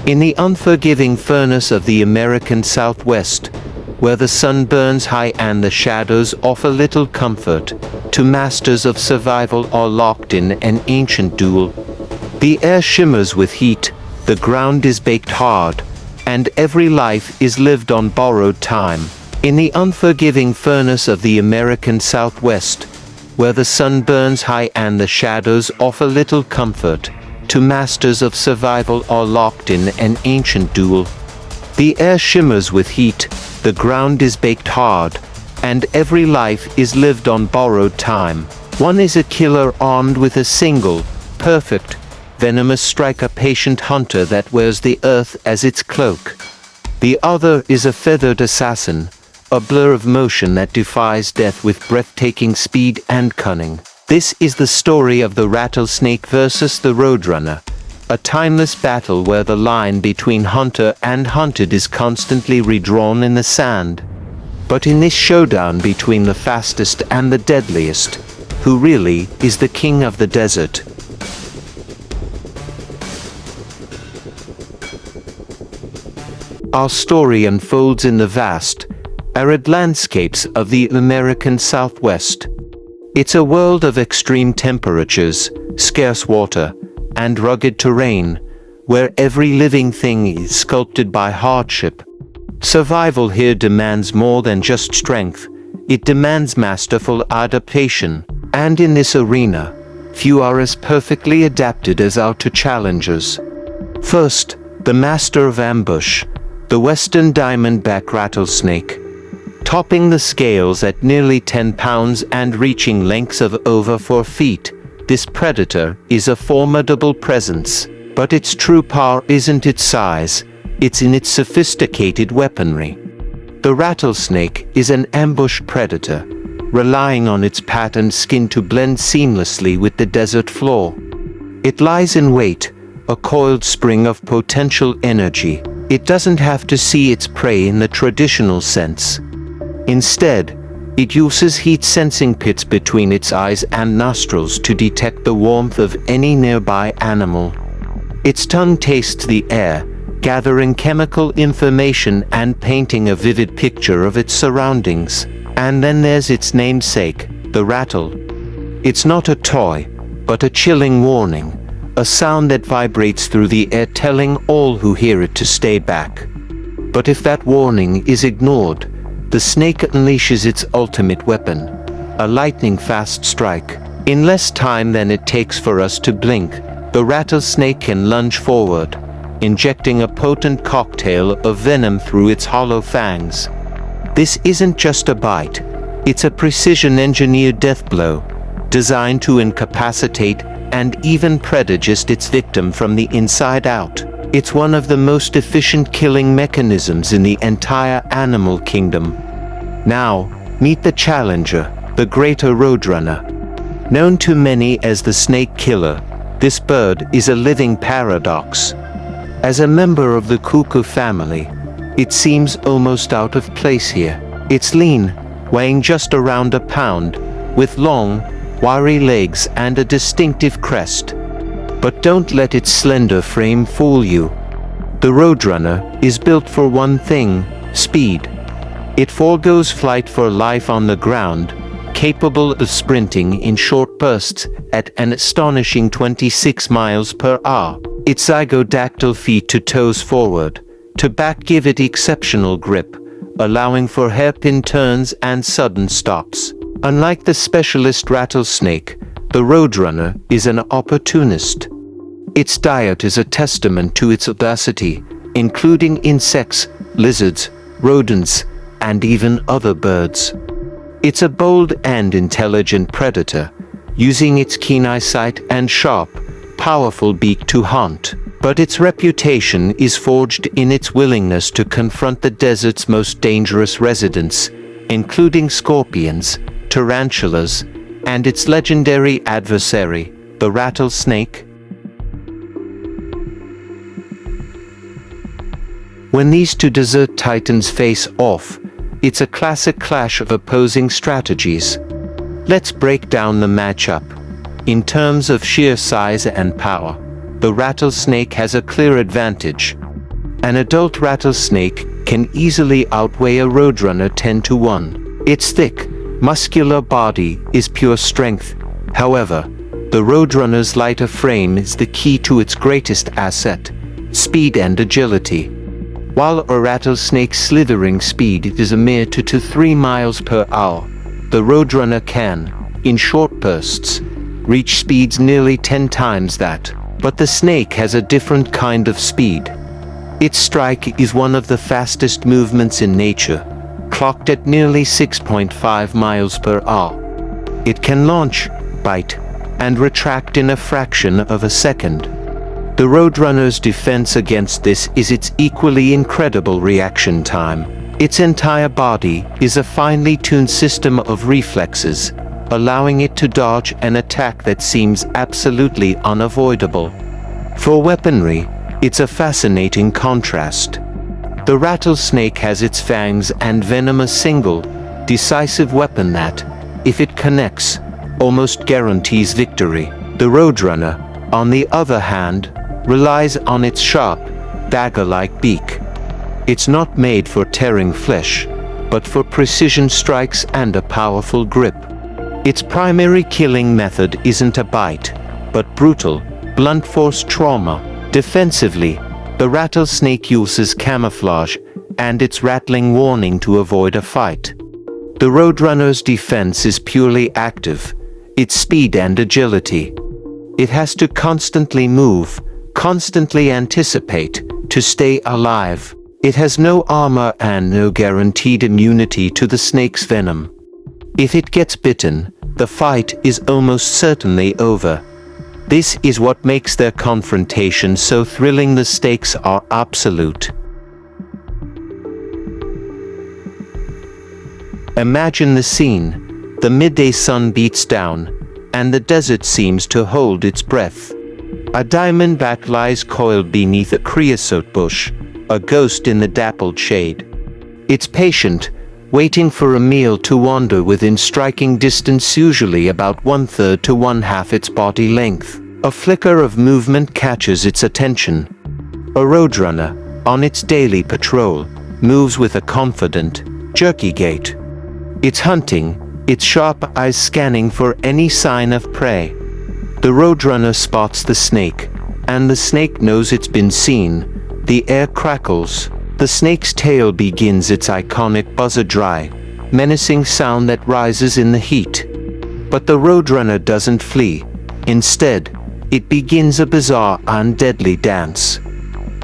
In the unforgiving furnace of the American Southwest, where the sun burns high and the shadows offer little comfort, two masters of survival are locked in an ancient duel. The air shimmers with heat, the ground is baked hard, and every life is lived on borrowed time. In the unforgiving furnace of the American Southwest, where the sun burns high and the shadows offer little comfort, two masters of survival are locked in an ancient duel. The air shimmers with heat, the ground is baked hard, and every life is lived on borrowed time. One is a killer armed with a single, perfect, venomous strike, a patient hunter that wears the earth as its cloak. The other is a feathered assassin, a blur of motion that defies death with breathtaking speed and cunning. This is the story of the Rattlesnake versus the Roadrunner, a timeless battle where the line between hunter and hunted is constantly redrawn in the sand. But in this showdown between the fastest and the deadliest, who really is the king of the desert? Our story unfolds in the vast, arid landscapes of the American Southwest. It's a world of extreme temperatures, scarce water, and rugged terrain, where every living thing is sculpted by hardship. Survival here demands more than just strength, it demands masterful adaptation, and in this arena, few are as perfectly adapted as our two challengers. First, the master of ambush, the western diamondback rattlesnake. Topping the scales at nearly 10 pounds and reaching lengths of over 4 feet, this predator is a formidable presence. But its true power isn't its size, it's in its sophisticated weaponry. The rattlesnake is an ambush predator, relying on its patterned skin to blend seamlessly with the desert floor. It lies in wait, a coiled spring of potential energy. It doesn't have to see its prey in the traditional sense. Instead, it uses heat-sensing pits between its eyes and nostrils to detect the warmth of any nearby animal. Its tongue tastes the air, gathering chemical information and painting a vivid picture of its surroundings. And then there's its namesake, the rattle. It's not a toy, but a chilling warning, a sound that vibrates through the air telling all who hear it to stay back. But if that warning is ignored, the snake unleashes its ultimate weapon, a lightning-fast strike. In less time than it takes for us to blink, the rattlesnake can lunge forward, injecting a potent cocktail of venom through its hollow fangs. This isn't just a bite, it's a precision-engineered death blow, designed to incapacitate and even predigest its victim from the inside out. It's one of the most efficient killing mechanisms in the entire animal kingdom. Now, meet the challenger, the greater Roadrunner. Known to many as the snake killer, this bird is a living paradox. As a member of the cuckoo family, it seems almost out of place here. It's lean, weighing just around a pound, with long, wiry legs and a distinctive crest. But don't let its slender frame fool you. The Roadrunner is built for one thing: speed. It forgoes flight for life on the ground, capable of sprinting in short bursts at an astonishing 26 miles per hour. Its zygodactyl feet to toes forward, to back give it exceptional grip, allowing for hairpin turns and sudden stops. Unlike the specialist rattlesnake, the Roadrunner is an opportunist. Its diet is a testament to its audacity, including insects, lizards, rodents, and even other birds. It's a bold and intelligent predator, using its keen eyesight and sharp, powerful beak to hunt. But its reputation is forged in its willingness to confront the desert's most dangerous residents, including scorpions, tarantulas, and its legendary adversary, the rattlesnake. When these two desert titans face off, it's a classic clash of opposing strategies. Let's break down the matchup. In terms of sheer size and power, the rattlesnake has a clear advantage. An adult rattlesnake can easily outweigh a roadrunner 10-1. Its thick, muscular body is pure strength. However, the roadrunner's lighter frame is the key to its greatest asset: speed and agility. While a rattlesnake's slithering speed is a mere 2 to 3 miles per hour, the roadrunner can, in short bursts, reach speeds nearly 10 times that. But the snake has a different kind of speed. Its strike is one of the fastest movements in nature, clocked at nearly 6.5 miles per hour. It can launch, bite, and retract in a fraction of a second. The roadrunner's defense against this is its equally incredible reaction time. Its entire body is a finely tuned system of reflexes, allowing it to dodge an attack that seems absolutely unavoidable. For weaponry, it's a fascinating contrast. The rattlesnake has its fangs and venom, a single, decisive weapon that, if it connects, almost guarantees victory. The roadrunner, on the other hand, relies on its sharp, dagger-like beak. It's not made for tearing flesh, but for precision strikes and a powerful grip. Its primary killing method isn't a bite, but brutal, blunt force trauma. Defensively, the rattlesnake uses camouflage and its rattling warning to avoid a fight. The roadrunner's defense is purely active, its speed and agility. It has to constantly move, constantly anticipate, to stay alive. It has no armor and no guaranteed immunity to the snake's venom. If it gets bitten, the fight is almost certainly over. This is what makes their confrontation so thrilling. The stakes are absolute. Imagine the scene. The midday sun beats down, and the desert seems to hold its breath. A diamondback lies coiled beneath a creosote bush, a ghost in the dappled shade. It's patient, waiting for a meal to wander within striking distance, usually about 1/3 to 1/2 its body length. A flicker of movement catches its attention. A roadrunner, on its daily patrol, moves with a confident, jerky gait. It's hunting, its sharp eyes scanning for any sign of prey. The roadrunner spots the snake, and the snake knows it's been seen. The air crackles. The snake's tail begins its iconic buzzer, dry, menacing sound that rises in the heat. But the roadrunner doesn't flee. Instead, it begins a bizarre and deadly dance.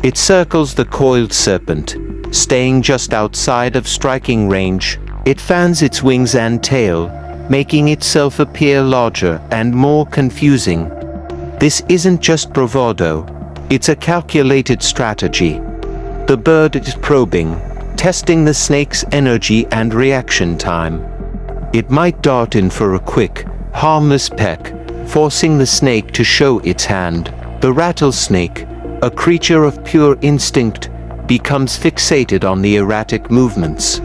It circles the coiled serpent, staying just outside of striking range. It fans its wings and tail, making itself appear larger and more confusing. This isn't just bravado, it's a calculated strategy. The bird is probing, testing the snake's energy and reaction time. It might dart in for a quick, harmless peck, forcing the snake to show its hand. The rattlesnake, a creature of pure instinct, becomes fixated on the erratic movements.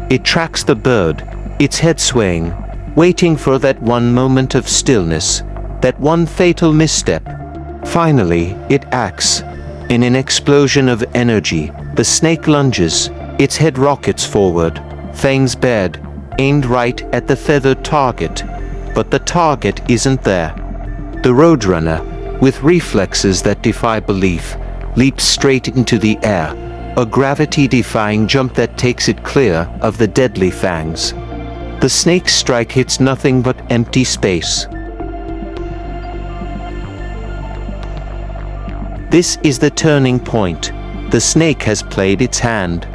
It tracks the bird, its head swaying, waiting for that one moment of stillness, that one fatal misstep. Finally, it acts. In an explosion of energy, the snake lunges, its head rockets forward, fangs bared, aimed right at the feathered target. But the target isn't there. The roadrunner, with reflexes that defy belief, leaps straight into the air, a gravity-defying jump that takes it clear of the deadly fangs. The snake's strike hits nothing but empty space. This is the turning point. The snake has played its hand.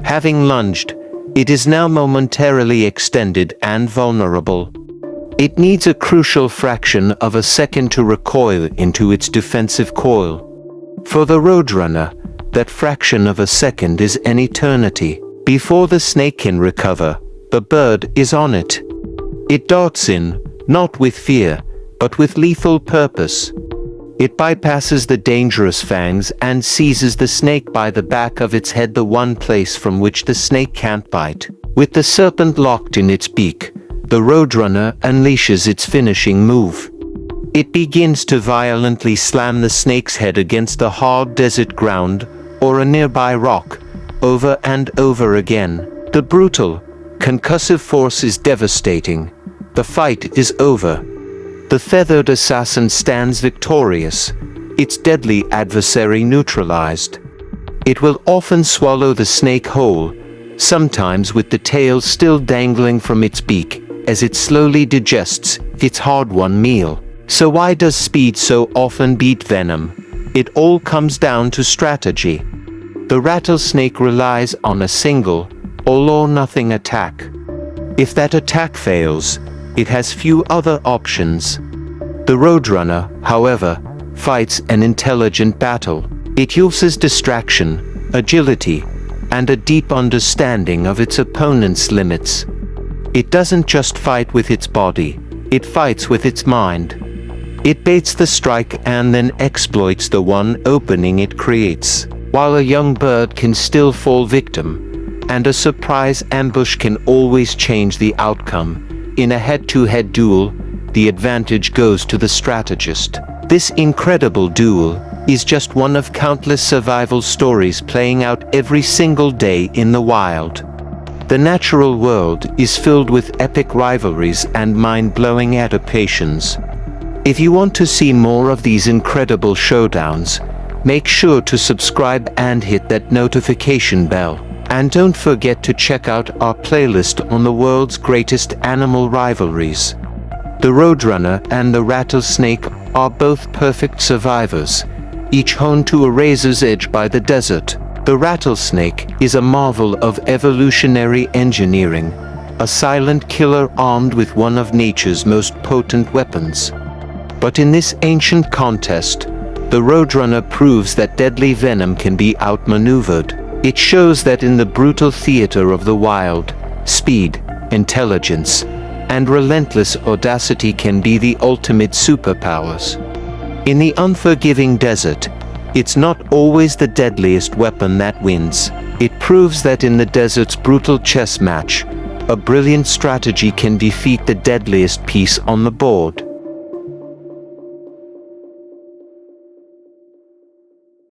Having lunged, it is now momentarily extended and vulnerable. It needs a crucial fraction of a second to recoil into its defensive coil. For the roadrunner, that fraction of a second is an eternity. Before the snake can recover, the bird is on it. It darts in, not with fear, but with lethal purpose. It bypasses the dangerous fangs and seizes the snake by the back of its head, the one place from which the snake can't bite. With the serpent locked in its beak, the roadrunner unleashes its finishing move. It begins to violently slam the snake's head against the hard desert ground, or a nearby rock, over and over again. The brutal, concussive force is devastating. The fight is over. The feathered assassin stands victorious, its deadly adversary neutralized. It will often swallow the snake whole, sometimes with the tail still dangling from its beak, as it slowly digests its hard-won meal. So why does speed so often beat venom? It all comes down to strategy. The rattlesnake relies on a single, all-or-nothing attack. If that attack fails, it has few other options. The Roadrunner, however, fights an intelligent battle. It uses distraction, agility, and a deep understanding of its opponent's limits. It doesn't just fight with its body, it fights with its mind. It baits the strike and then exploits the one opening it creates. While a young bird can still fall victim, and a surprise ambush can always change the outcome, in a head-to-head duel, the advantage goes to the strategist. This incredible duel is just one of countless survival stories playing out every single day in the wild. The natural world is filled with epic rivalries and mind-blowing adaptations. If you want to see more of these incredible showdowns, make sure to subscribe and hit that notification bell. And don't forget to check out our playlist on the world's greatest animal rivalries. The Roadrunner and the Rattlesnake are both perfect survivors, each honed to a razor's edge by the desert. The rattlesnake is a marvel of evolutionary engineering, a silent killer armed with one of nature's most potent weapons. But in this ancient contest, the Roadrunner proves that deadly venom can be outmaneuvered. It shows that in the brutal theater of the wild, speed, intelligence, and relentless audacity can be the ultimate superpowers. In the unforgiving desert, it's not always the deadliest weapon that wins. It proves that in the desert's brutal chess match, a brilliant strategy can defeat the deadliest piece on the board.